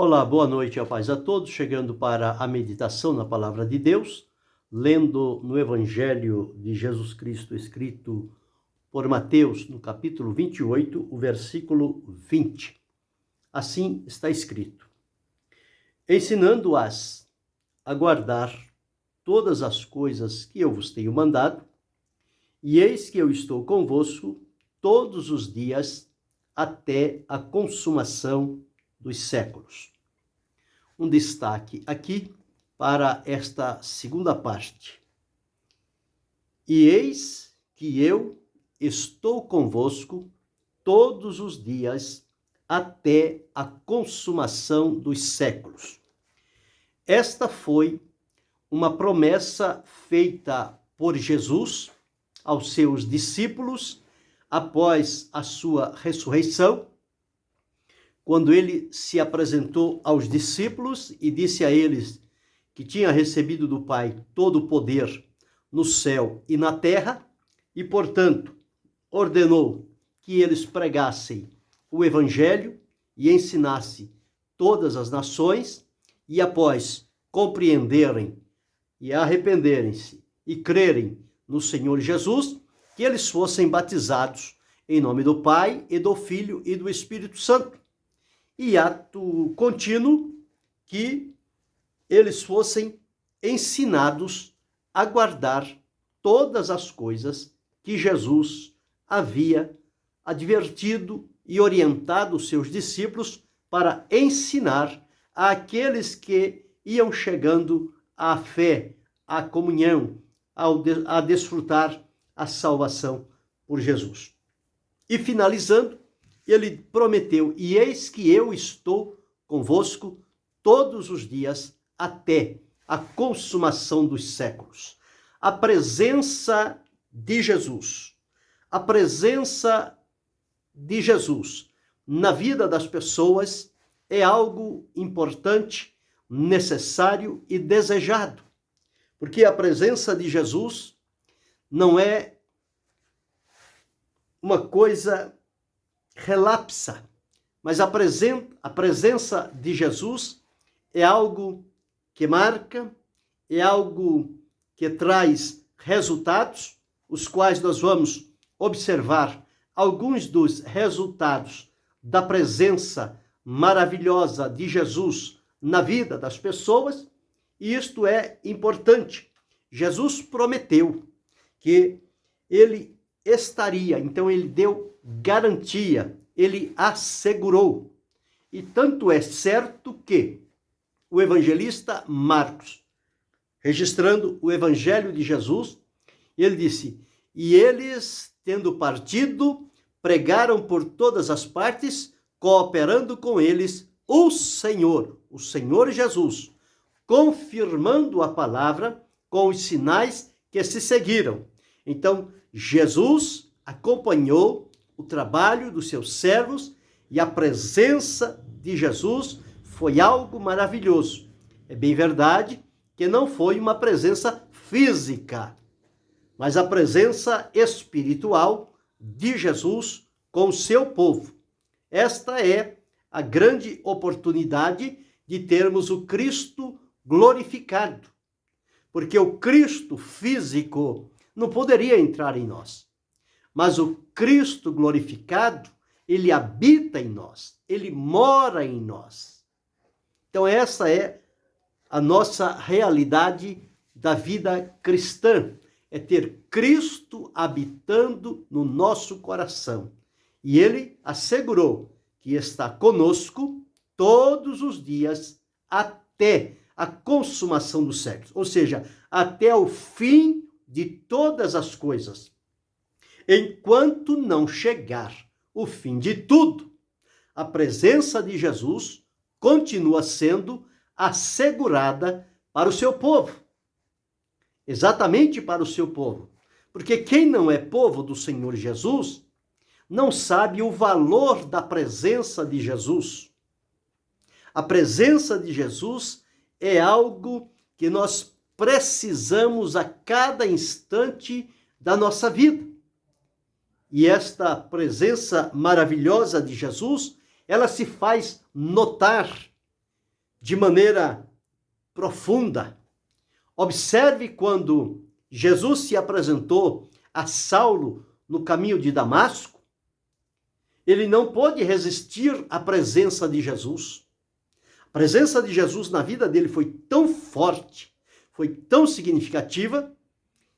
Olá, boa noite e a paz a todos, chegando para a meditação na Palavra de Deus, lendo no Evangelho de Jesus Cristo, escrito por Mateus, no capítulo 28, o versículo 20. Assim está escrito: ensinando-as a guardar todas as coisas que eu vos tenho mandado, e eis que eu estou convosco todos os dias até a consumação dos séculos. Um destaque aqui para esta segunda parte. E eis que eu estou convosco todos os dias até a consumação dos séculos. Esta foi uma promessa feita por Jesus aos seus discípulos após a sua ressurreição, quando ele se apresentou aos discípulos e disse a eles que tinha recebido do Pai todo o poder no céu e na terra, e, portanto, ordenou que eles pregassem o Evangelho e ensinassem todas as nações, e após compreenderem e arrependerem-se e crerem no Senhor Jesus, que eles fossem batizados em nome do Pai e do Filho e do Espírito Santo. E ato contínuo, que eles fossem ensinados a guardar todas as coisas que Jesus havia advertido e orientado os seus discípulos para ensinar àqueles que iam chegando à fé, à comunhão, a desfrutar a salvação por Jesus. E finalizando, ele prometeu: e eis que eu estou convosco todos os dias até a consumação dos séculos. A presença de Jesus, a presença de Jesus na vida das pessoas é algo importante, necessário e desejado, porque a presença de Jesus não é uma coisa relapsa, mas a presença de Jesus é algo que marca, é algo que traz resultados, os quais nós vamos observar alguns dos resultados da presença maravilhosa de Jesus na vida das pessoas, e isto é importante. Jesus prometeu que ele estaria, então ele deu garantia, ele assegurou. E tanto é certo que o evangelista Marcos, registrando o evangelho de Jesus, ele disse: e eles, tendo partido, pregaram por todas as partes, cooperando com eles o Senhor Jesus, confirmando a palavra com os sinais que se seguiram. Então, Jesus acompanhou o trabalho dos seus servos, e a presença de Jesus foi algo maravilhoso. É bem verdade que não foi uma presença física, mas a presença espiritual de Jesus com o seu povo. Esta é a grande oportunidade de termos o Cristo glorificado, porque o Cristo físico não poderia entrar em nós. Mas o Cristo glorificado, ele habita em nós, ele mora em nós. Então essa é a nossa realidade da vida cristã, é ter Cristo habitando no nosso coração. E ele assegurou que está conosco todos os dias até a consumação dos séculos, ou seja, até o fim de todas as coisas. Enquanto não chegar o fim de tudo, a presença de Jesus continua sendo assegurada para o seu povo. Exatamente para o seu povo. Porque quem não é povo do Senhor Jesus não sabe o valor da presença de Jesus. A presença de Jesus é algo que nós precisamos a cada instante da nossa vida. E esta presença maravilhosa de Jesus, ela se faz notar de maneira profunda. Observe quando Jesus se apresentou a Saulo no caminho de Damasco, ele não pôde resistir à presença de Jesus. A presença de Jesus na vida dele foi tão forte, foi tão significativa,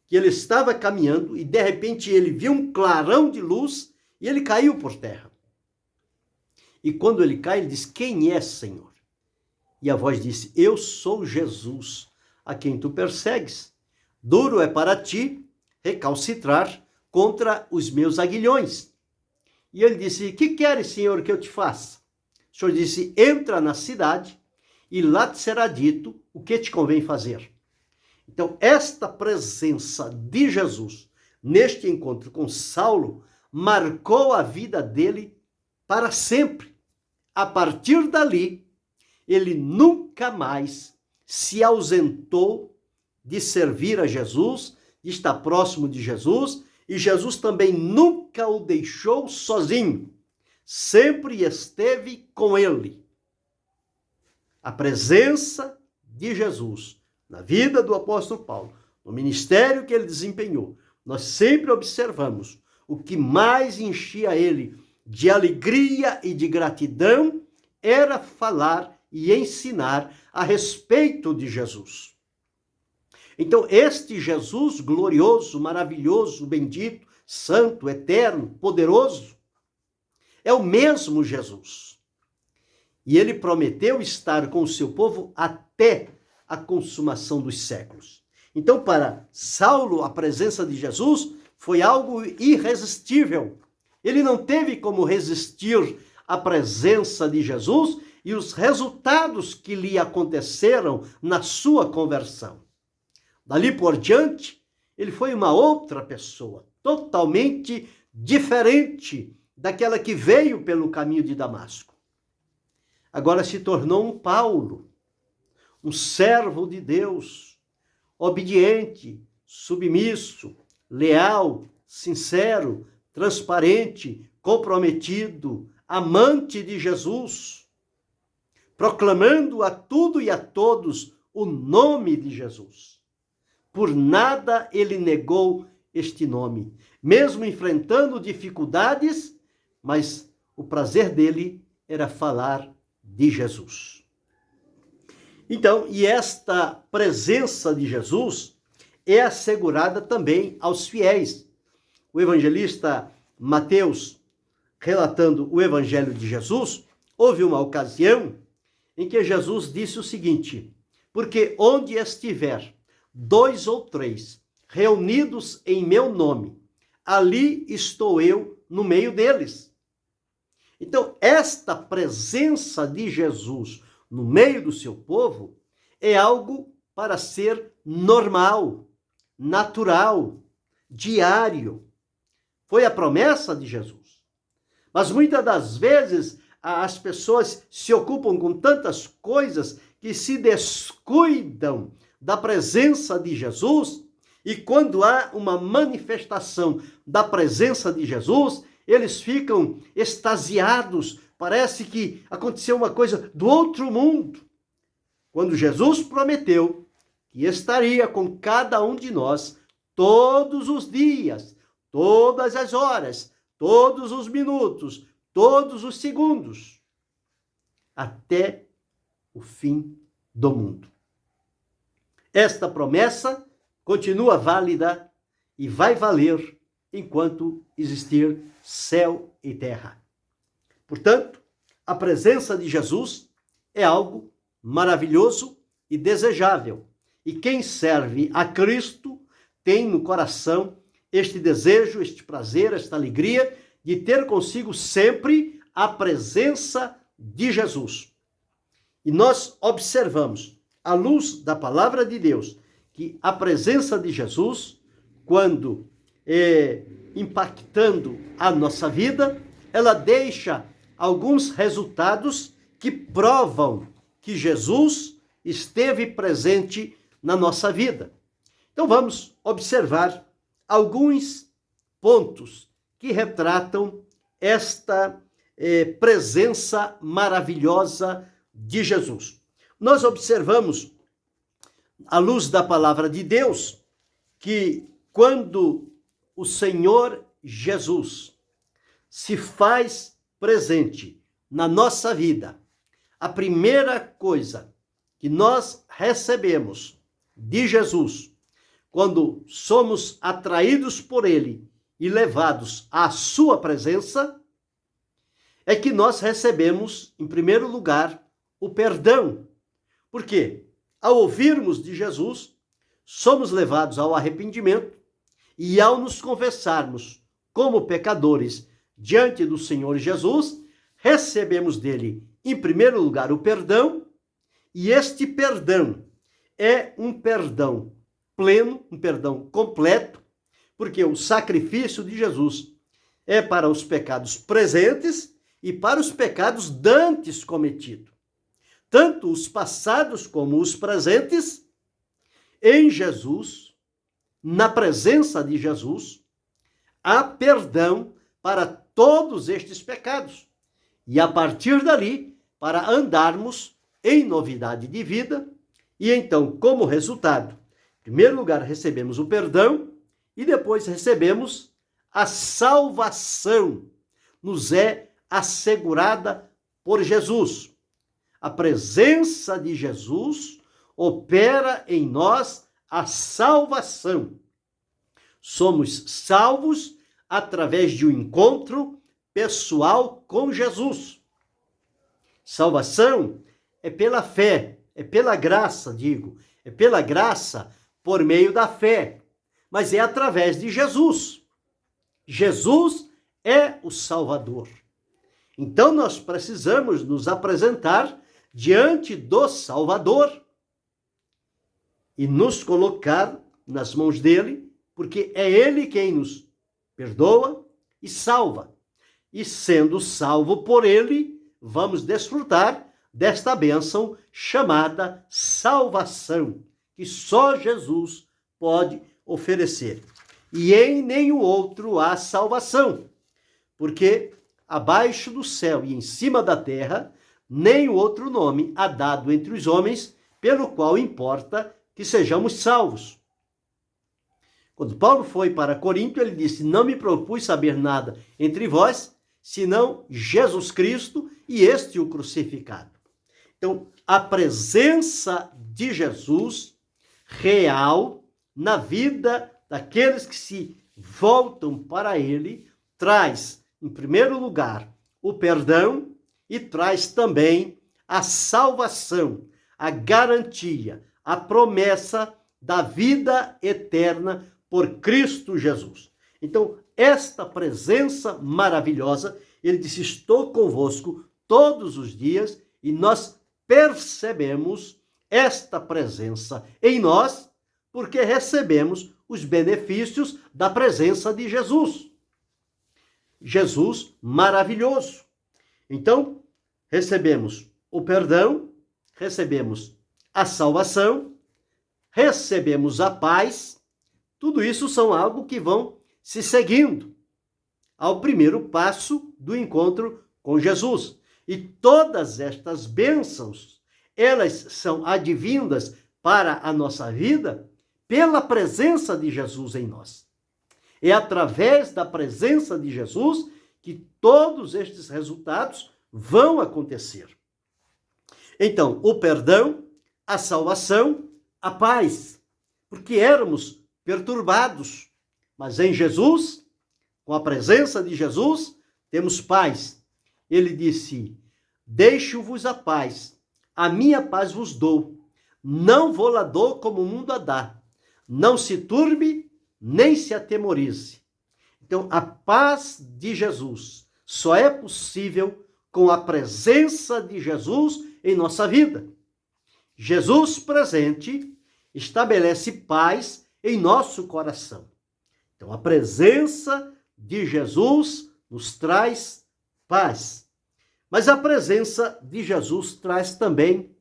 que ele estava caminhando e de repente ele viu um clarão de luz e ele caiu por terra. E quando ele cai, ele diz: "Quem é, Senhor?" E a voz disse: "Eu sou Jesus, a quem tu persegues. Duro é para ti recalcitrar contra os meus aguilhões." E ele disse: "Que queres, Senhor, que eu te faça?" O Senhor disse: "Entra na cidade e lá te será dito o que te convém fazer." Então, esta presença de Jesus neste encontro com Saulo marcou a vida dele para sempre. A partir dali, ele nunca mais se ausentou de servir a Jesus, de estar próximo de Jesus, e Jesus também nunca o deixou sozinho. Sempre esteve com ele. A presença de Jesus na vida do apóstolo Paulo, no ministério que ele desempenhou, nós sempre observamos o que mais enchia ele de alegria e de gratidão era falar e ensinar a respeito de Jesus. Então, este Jesus glorioso, maravilhoso, bendito, santo, eterno, poderoso, é o mesmo Jesus. E ele prometeu estar com o seu povo até a consumação dos séculos. Então, para Saulo, a presença de Jesus foi algo irresistível. Ele não teve como resistir à presença de Jesus e os resultados que lhe aconteceram na sua conversão. Dali por diante, ele foi uma outra pessoa, totalmente diferente daquela que veio pelo caminho de Damasco. Agora se tornou um Paulo, um servo de Deus, obediente, submisso, leal, sincero, transparente, comprometido, amante de Jesus, proclamando a tudo e a todos o nome de Jesus. Por nada ele negou este nome, mesmo enfrentando dificuldades, mas o prazer dele era falar de Jesus. Então, e esta presença de Jesus é assegurada também aos fiéis. O evangelista Mateus, relatando o evangelho de Jesus, houve uma ocasião em que Jesus disse o seguinte: "Porque onde estiver 2 ou 3 reunidos em meu nome, ali estou eu no meio deles." Então, esta presença de Jesus no meio do seu povo é algo para ser normal, natural, diário. Foi a promessa de Jesus. Mas muitas das vezes as pessoas se ocupam com tantas coisas que se descuidam da presença de Jesus, e quando há uma manifestação da presença de Jesus, eles ficam extasiados, parece que aconteceu uma coisa do outro mundo. Quando Jesus prometeu que estaria com cada um de nós todos os dias, todas as horas, todos os minutos, todos os segundos, até o fim do mundo. Esta promessa continua válida e vai valer enquanto existir céu e terra. Portanto, a presença de Jesus é algo maravilhoso e desejável. E quem serve a Cristo tem no coração este desejo, este prazer, esta alegria de ter consigo sempre a presença de Jesus. E nós observamos, à luz da palavra de Deus, que a presença de Jesus, quando impactando a nossa vida, ela deixa alguns resultados que provam que Jesus esteve presente na nossa vida. Então vamos observar alguns pontos que retratam esta presença maravilhosa de Jesus. Nós observamos, à luz da palavra de Deus, que quando o Senhor Jesus se faz presente na nossa vida, a primeira coisa que nós recebemos de Jesus, quando somos atraídos por ele e levados à sua presença, é que nós recebemos, em primeiro lugar, o perdão. Por quê? Ao ouvirmos de Jesus, somos levados ao arrependimento e ao nos confessarmos como pecadores diante do Senhor Jesus, recebemos dele, em primeiro lugar, o perdão, e este perdão é um perdão pleno, um perdão completo, porque o sacrifício de Jesus é para os pecados presentes e para os pecados dantes cometidos. Tanto os passados como os presentes, em Jesus, na presença de Jesus, há perdão para todos estes pecados. E a partir dali, para andarmos em novidade de vida, e então, como resultado, em primeiro lugar, recebemos o perdão e depois recebemos a salvação. Nos é assegurada por Jesus. A presença de Jesus opera em nós a salvação. Somos salvos através de um encontro pessoal com Jesus. Salvação é pela fé, é pela graça, é pela graça por meio da fé, mas é através de Jesus. Jesus é o Salvador. Então nós precisamos nos apresentar diante do Salvador e nos colocar nas mãos dele, porque é ele quem nos perdoa e salva. E sendo salvo por ele, vamos desfrutar desta bênção chamada salvação, que só Jesus pode oferecer. E em nenhum outro há salvação, porque abaixo do céu e em cima da terra, nenhum outro nome há dado entre os homens, pelo qual importa que sejamos salvos. Quando Paulo foi para Corinto, ele disse: não me propus saber nada entre vós, senão Jesus Cristo e este o crucificado. Então, a presença de Jesus real na vida daqueles que se voltam para ele traz, em primeiro lugar, o perdão e traz também a salvação, a garantia, a promessa da vida eterna por Cristo Jesus. Então, esta presença maravilhosa, ele disse: estou convosco todos os dias, e nós percebemos esta presença em nós, porque recebemos os benefícios da presença de Jesus. Jesus maravilhoso. Então, recebemos o perdão, recebemos a salvação, recebemos a paz. Tudo isso são algo que vão se seguindo ao primeiro passo do encontro com Jesus. E todas estas bênçãos, elas são advindas para a nossa vida pela presença de Jesus em nós. É através da presença de Jesus que todos estes resultados vão acontecer. Então, o perdão, a salvação, a paz, porque éramos perturbados, mas em Jesus, com a presença de Jesus, temos paz. Ele disse: deixo-vos a paz, a minha paz vos dou, não vou lá dou como o mundo a dá, não se turbe, nem se atemorize. Então, a paz de Jesus só é possível com a presença de Jesus em nossa vida. Jesus presente estabelece paz em nosso coração. Então, a presença de Jesus nos traz paz. Mas a presença de Jesus traz também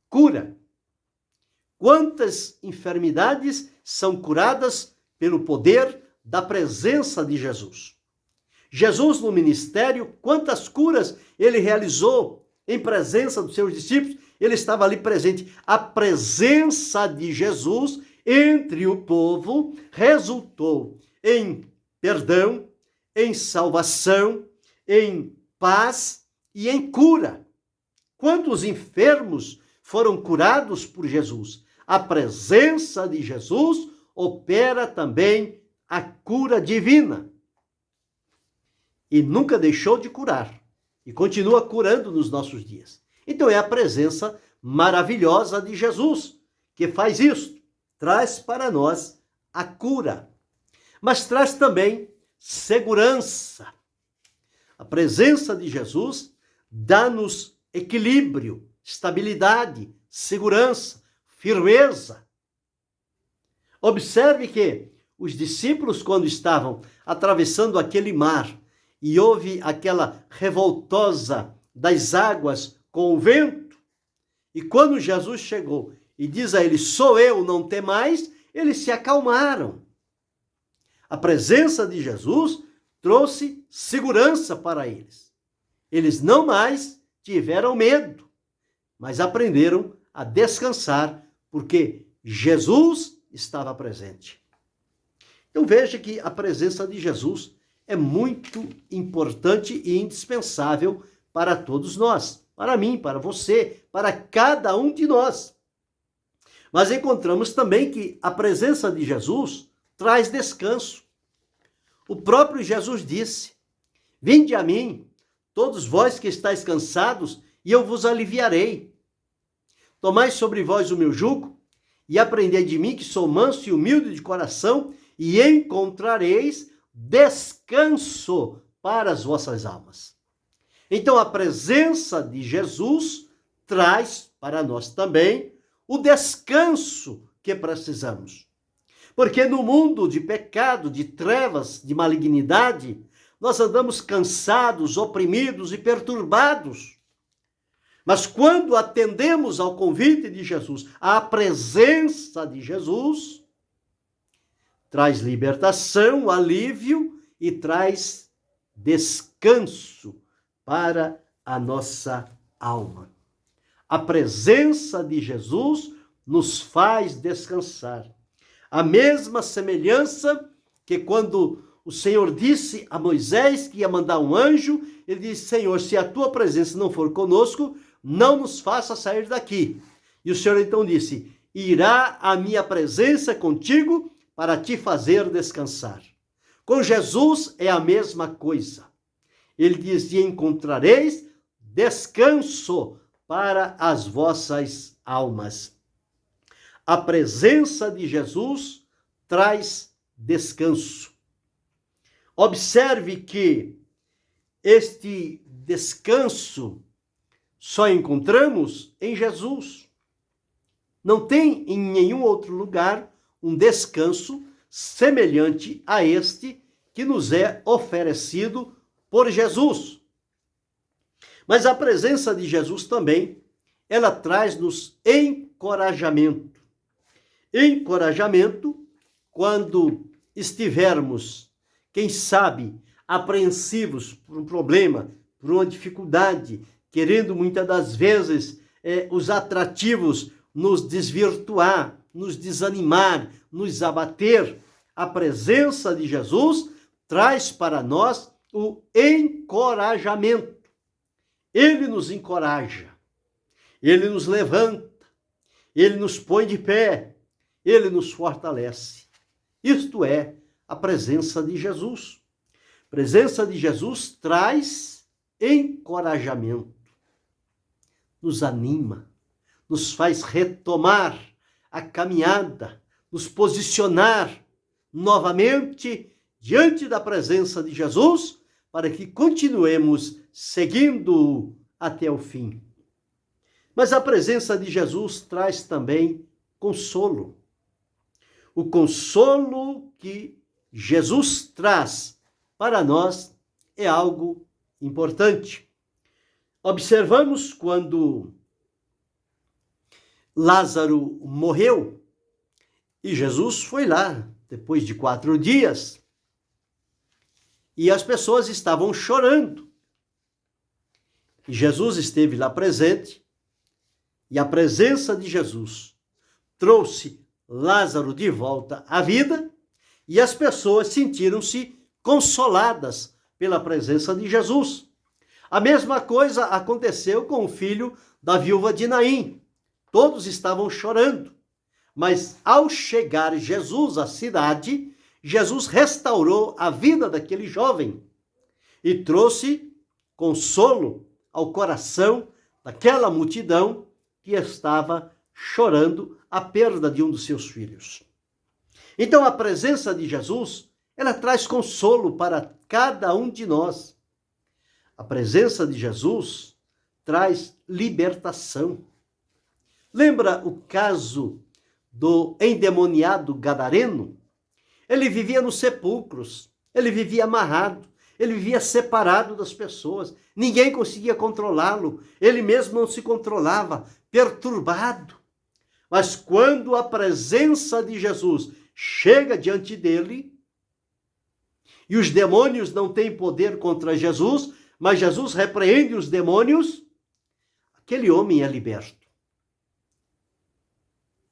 cura. Quantas enfermidades são curadas pelo poder da presença de Jesus? Jesus no ministério, quantas curas ele realizou em presença dos seus discípulos, ele estava ali presente. A presença de Jesus entre o povo resultou em perdão, em salvação, em paz e em cura. Quantos enfermos foram curados por Jesus? A presença de Jesus opera também a cura divina. E nunca deixou de curar. E continua curando nos nossos dias. Então é a presença maravilhosa de Jesus que faz isso. Traz para nós a cura. Mas traz também segurança. A presença de Jesus dá-nos equilíbrio, estabilidade, segurança, firmeza. Observe que os discípulos, quando estavam atravessando aquele mar e houve aquela revoltosa das águas com o vento, e quando Jesus chegou e diz a eles, sou eu, não temais, eles se acalmaram. A presença de Jesus trouxe segurança para eles. Eles não mais tiveram medo, mas aprenderam a descansar, porque Jesus estava presente. Então veja que a presença de Jesus é muito importante e indispensável para todos nós, para mim, para você, para cada um de nós. Mas encontramos também que a presença de Jesus traz descanso. O próprio Jesus disse, vinde a mim, todos vós que estáis cansados, e eu vos aliviarei. Tomai sobre vós o meu jugo, e aprendei de mim, que sou manso e humilde de coração, e encontrareis descanso para as vossas almas. Então a presença de Jesus traz para nós também o descanso que precisamos. Porque no mundo de pecado, de trevas, de malignidade, nós andamos cansados, oprimidos e perturbados. Mas quando atendemos ao convite de Jesus, à presença de Jesus, traz libertação, alívio e traz descanso para a nossa alma. A presença de Jesus nos faz descansar. A mesma semelhança que quando o Senhor disse a Moisés que ia mandar um anjo, ele disse, Senhor, se a tua presença não for conosco, não nos faça sair daqui. E o Senhor então disse, irá a minha presença contigo para te fazer descansar. Com Jesus é a mesma coisa. Ele diz, e encontrareis descanso para as vossas almas. A presença de Jesus traz descanso. Observe que este descanso só encontramos em Jesus. Não tem em nenhum outro lugar um descanso semelhante a este que nos é oferecido por Jesus. Mas a presença de Jesus também, ela traz-nos encorajamento. Encorajamento quando estivermos, quem sabe, apreensivos por um problema, por uma dificuldade, querendo muitas das vezes os atrativos nos desvirtuar, nos desanimar, nos abater. A presença de Jesus traz para nós o encorajamento. Ele nos encoraja, ele nos levanta, ele nos põe de pé, ele nos fortalece. Isto é a presença de Jesus. A presença de Jesus traz encorajamento, nos anima, nos faz retomar a caminhada, nos posicionar novamente diante da presença de Jesus, para que continuemos seguindo até o fim. Mas a presença de Jesus traz também consolo. O consolo que Jesus traz para nós é algo importante. Observamos quando Lázaro morreu e Jesus foi lá depois de 4 dias e as pessoas estavam chorando. E Jesus esteve lá presente, e a presença de Jesus trouxe Lázaro de volta à vida, e as pessoas sentiram-se consoladas pela presença de Jesus. A mesma coisa aconteceu com o filho da viúva de Naim. Todos estavam chorando, mas ao chegar Jesus à cidade, Jesus restaurou a vida daquele jovem e trouxe consolo ao coração daquela multidão que estava chorando a perda de um dos seus filhos. Então a presença de Jesus, ela traz consolo para cada um de nós. A presença de Jesus traz libertação. Lembra o caso do endemoniado gadareno? Ele vivia nos sepulcros, ele vivia amarrado, ele vivia separado das pessoas, ninguém conseguia controlá-lo, ele mesmo não se controlava, perturbado. Mas quando a presença de Jesus chega diante dele, e os demônios não têm poder contra Jesus, mas Jesus repreende os demônios, aquele homem é liberto.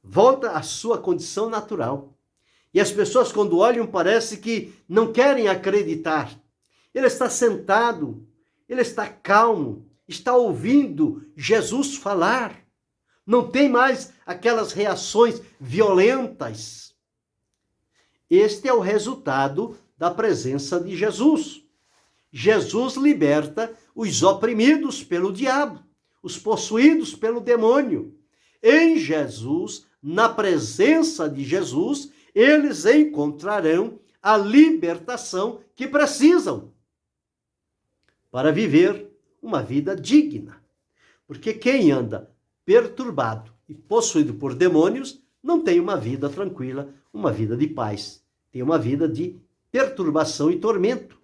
Volta à sua condição natural. E as pessoas, quando olham, parece que não querem acreditar. Ele está sentado, ele está calmo, está ouvindo Jesus falar. Não tem mais aquelas reações violentas. Este é o resultado da presença de Jesus. Jesus liberta os oprimidos pelo diabo, os possuídos pelo demônio. Em Jesus, na presença de Jesus, eles encontrarão a libertação que precisam para viver uma vida digna. Porque quem anda perturbado e possuído por demônios não tem uma vida tranquila, uma vida de paz. Tem uma vida de perturbação e tormento.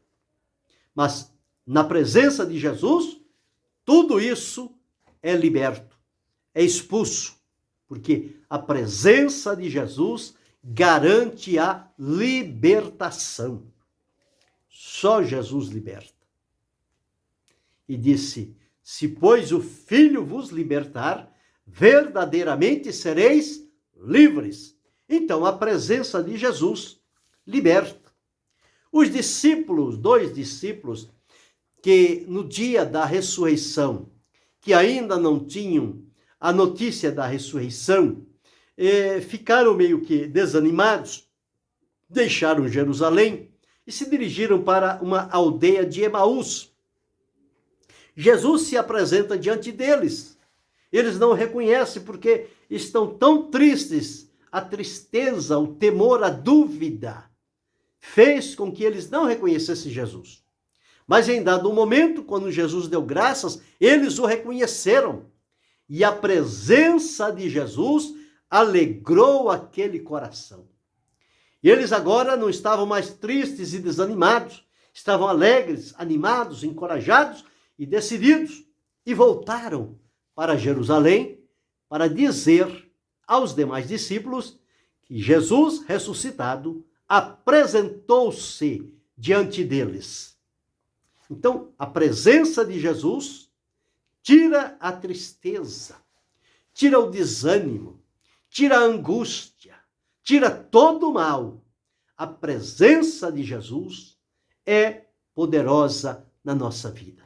Mas na presença de Jesus, tudo isso é liberto, é expulso, porque a presença de Jesus garante a libertação. Só Jesus liberta. E disse: se, pois, o Filho vos libertar, verdadeiramente sereis livres. Então, a presença de Jesus liberta. Os discípulos, 2 discípulos, que no dia da ressurreição, que ainda não tinham a notícia da ressurreição, ficaram meio que desanimados, deixaram Jerusalém e se dirigiram para uma aldeia de Emaús. Jesus se apresenta diante deles. Eles não o reconhecem porque estão tão tristes. A tristeza, o temor, a dúvida fez com que eles não reconhecessem Jesus. Mas em dado momento, quando Jesus deu graças, eles o reconheceram. E a presença de Jesus alegrou aquele coração. E eles agora não estavam mais tristes e desanimados, estavam alegres, animados, encorajados e decididos. E voltaram para Jerusalém para dizer aos demais discípulos que Jesus ressuscitado apresentou-se diante deles. Então, a presença de Jesus tira a tristeza, tira o desânimo, tira a angústia, tira todo o mal. A presença de Jesus é poderosa na nossa vida.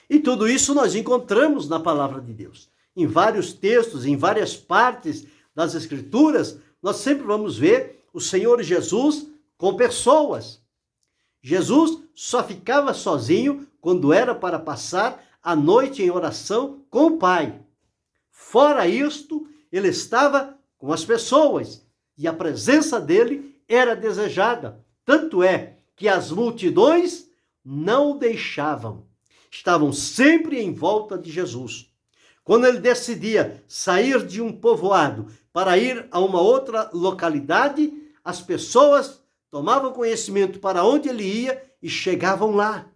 E tudo isso nós encontramos na palavra de Deus. Em vários textos, em várias partes das Escrituras, nós sempre vamos ver o Senhor Jesus com pessoas. Jesus só ficava sozinho quando era para passar a noite em oração com o Pai. Fora isto, ele estava com as pessoas e a presença dele era desejada. Tanto é que as multidões não o deixavam. Estavam sempre em volta de Jesus. Quando ele decidia sair de um povoado para ir a uma outra localidade, as pessoas tomavam conhecimento para onde ele ia e chegavam lá.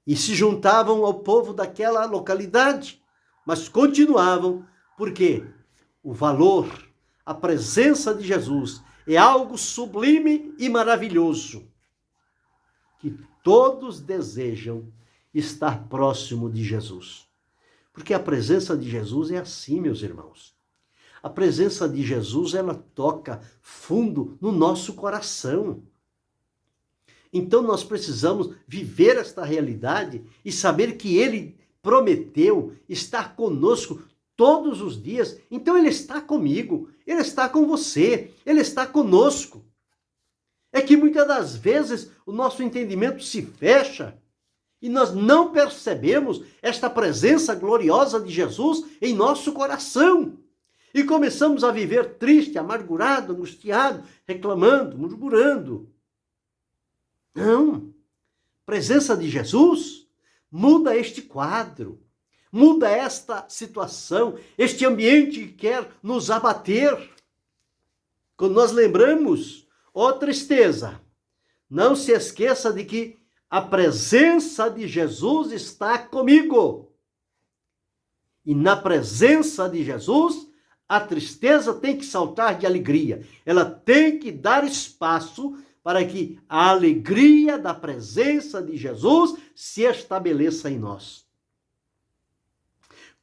E se juntavam ao povo daquela localidade, mas continuavam, porque o valor, a presença de Jesus é algo sublime e maravilhoso, que todos desejam estar próximo de Jesus. Porque a presença de Jesus é assim, meus irmãos. A presença de Jesus, ela toca fundo no nosso coração. Então nós precisamos viver esta realidade e saber que Ele prometeu estar conosco todos os dias. Então Ele está comigo, Ele está com você, Ele está conosco. É que muitas das vezes o nosso entendimento se fecha e nós não percebemos esta presença gloriosa de Jesus em nosso coração. E começamos a viver triste, amargurado, angustiado, reclamando, murmurando. Não. A presença de Jesus muda este quadro, muda esta situação, este ambiente que quer nos abater. Quando nós lembramos, ó tristeza, não se esqueça de que a presença de Jesus está comigo. E na presença de Jesus, a tristeza tem que saltar de alegria. Ela tem que dar espaço para que a alegria da presença de Jesus se estabeleça em nós.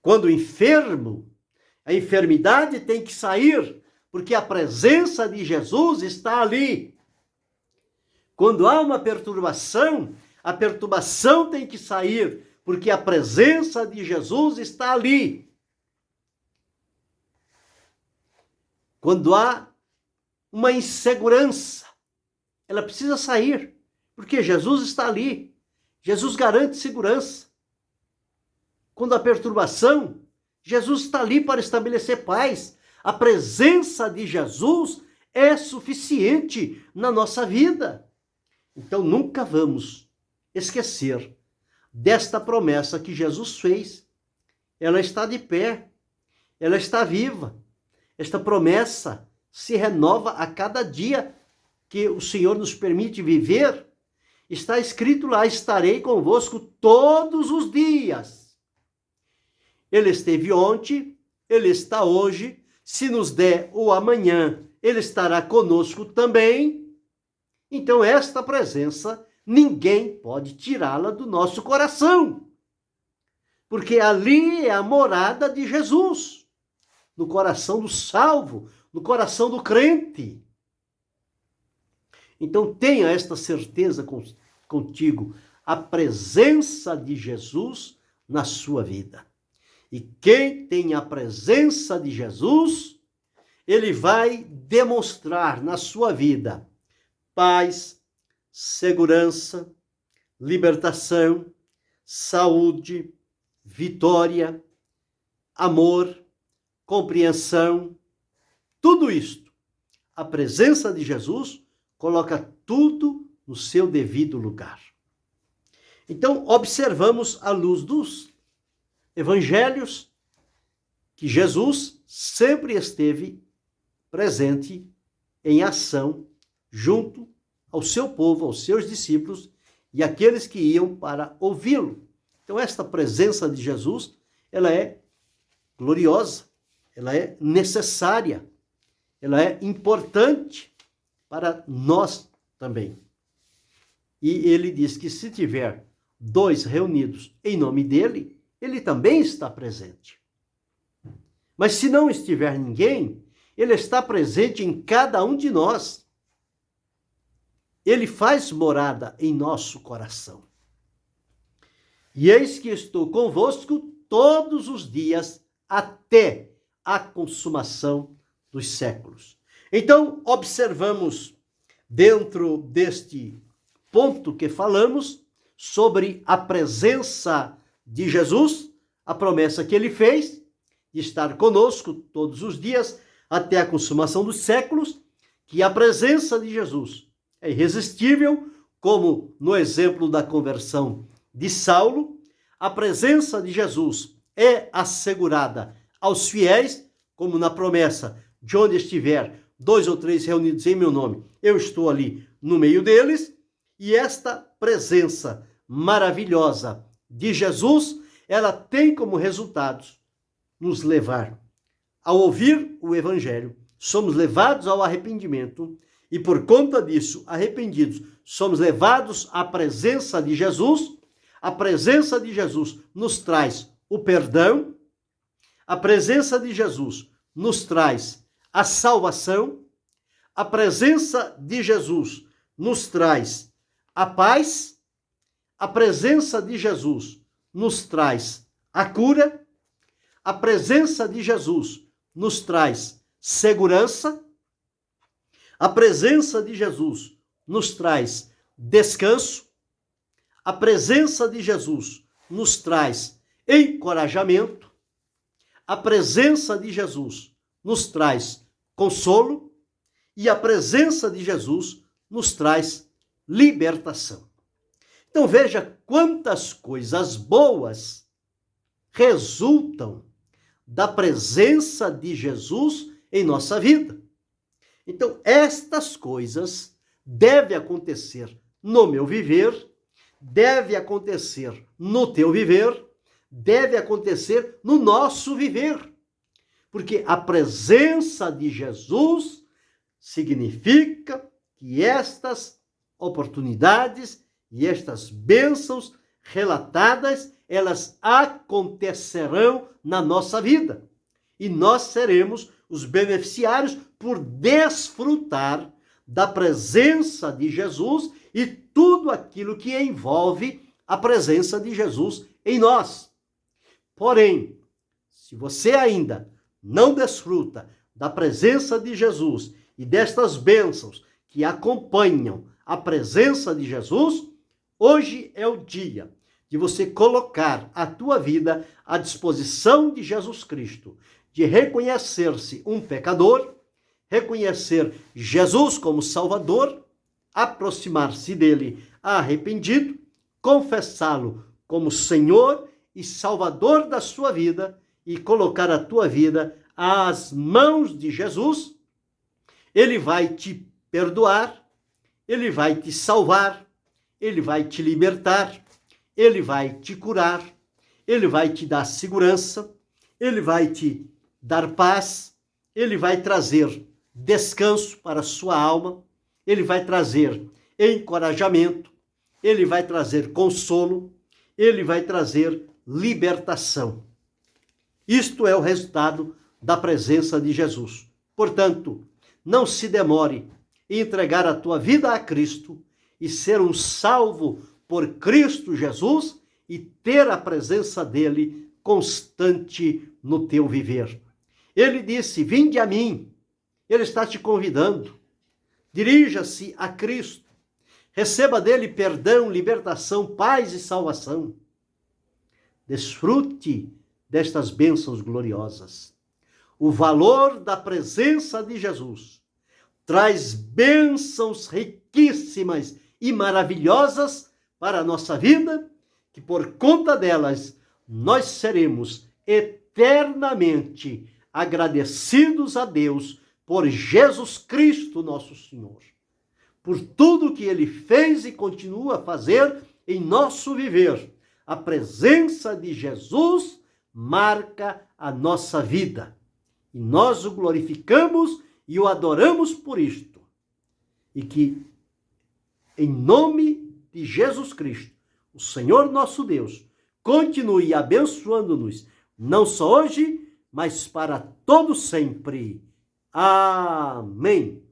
Quando enfermo, a enfermidade tem que sair, porque a presença de Jesus está ali. Quando há uma perturbação, a perturbação tem que sair, porque a presença de Jesus está ali. Quando há uma insegurança, ela precisa sair, porque Jesus está ali. Jesus garante segurança. Quando há perturbação, Jesus está ali para estabelecer paz. A presença de Jesus é suficiente na nossa vida. Então nunca vamos esquecer desta promessa que Jesus fez. Ela está de pé, ela está viva. Esta promessa se renova a cada dia que o Senhor nos permite viver. Está escrito lá: estarei convosco todos os dias. Ele esteve ontem, Ele está hoje. Se nos der o amanhã, Ele estará conosco também. Então esta presença, ninguém pode tirá-la do nosso coração. Porque ali é a morada de Jesus. No coração do salvo, no coração do crente. Então tenha esta certeza contigo, a presença de Jesus na sua vida. E quem tem a presença de Jesus, ele vai demonstrar na sua vida paz, segurança, libertação, saúde, vitória, amor, compreensão, tudo isto. A presença de Jesus coloca tudo no seu devido lugar. Então, observamos à luz dos evangelhos que Jesus sempre esteve presente em ação junto ao seu povo, aos seus discípulos e aqueles que iam para ouvi-lo. Então, esta presença de Jesus, ela é gloriosa, ela é necessária, ela é importante para nós também. E ele diz que se tiver 2 reunidos em nome dele, ele também está presente. Mas se não estiver ninguém, ele está presente em cada um de nós. Ele faz morada em nosso coração. E eis que estou convosco todos os dias até a consumação dos séculos. Então, observamos dentro deste ponto que falamos sobre a presença de Jesus, a promessa que ele fez de estar conosco todos os dias até a consumação dos séculos, que a presença de Jesus é irresistível, como no exemplo da conversão de Saulo. A presença de Jesus é assegurada aos fiéis, como na promessa: de onde estiver 2 ou 3 reunidos em meu nome, eu estou ali no meio deles. E esta presença maravilhosa de Jesus, ela tem como resultados nos levar ao ouvir o Evangelho. Somos levados ao arrependimento e, por conta disso, arrependidos, somos levados à presença de Jesus. A presença de Jesus nos traz o perdão, a presença de Jesus nos traz a salvação, a presença de Jesus nos traz a paz, a presença de Jesus nos traz a cura, a presença de Jesus nos traz segurança, a presença de Jesus nos traz descanso, a presença de Jesus nos traz encorajamento, a presença de Jesus nos traz consolo e a presença de Jesus nos traz libertação. Então veja quantas coisas boas resultam da presença de Jesus em nossa vida. Então estas coisas devem acontecer no meu viver, deve acontecer no teu viver, deve acontecer no nosso viver. Porque a presença de Jesus significa que estas oportunidades e estas bênçãos relatadas, elas acontecerão na nossa vida. E nós seremos os beneficiários por desfrutar da presença de Jesus e tudo aquilo que envolve a presença de Jesus em nós. Porém, se você ainda não desfruta da presença de Jesus e destas bênçãos que acompanham a presença de Jesus, hoje é o dia de você colocar a tua vida à disposição de Jesus Cristo, de reconhecer-se um pecador, reconhecer Jesus como Salvador, aproximar-se dele arrependido, confessá-lo como Senhor e Salvador da sua vida e colocar a tua vida às mãos de Jesus. Ele vai te perdoar, ele vai te salvar, ele vai te libertar, ele vai te curar, ele vai te dar segurança, ele vai te dar paz, ele vai trazer descanso para a sua alma, ele vai trazer encorajamento, ele vai trazer consolo, ele vai trazer libertação. Isto é o resultado da presença de Jesus. Portanto, não se demore em entregar a tua vida a Cristo e ser um salvo por Cristo Jesus e ter a presença dele constante no teu viver. Ele disse: vinde a mim. Ele está te convidando. Dirija-se a Cristo. Receba dele perdão, libertação, paz e salvação. Desfrute destas bênçãos gloriosas. O valor da presença de Jesus traz bênçãos riquíssimas e maravilhosas para a nossa vida, que por conta delas nós seremos eternamente agradecidos a Deus por Jesus Cristo, nosso Senhor, por tudo que ele fez e continua a fazer em nosso viver. A presença de Jesus marca a nossa vida. E nós o glorificamos e o adoramos por isto. E que, em nome de Jesus Cristo, o Senhor nosso Deus, continue abençoando-nos, não só hoje, mas para todo sempre. Amém.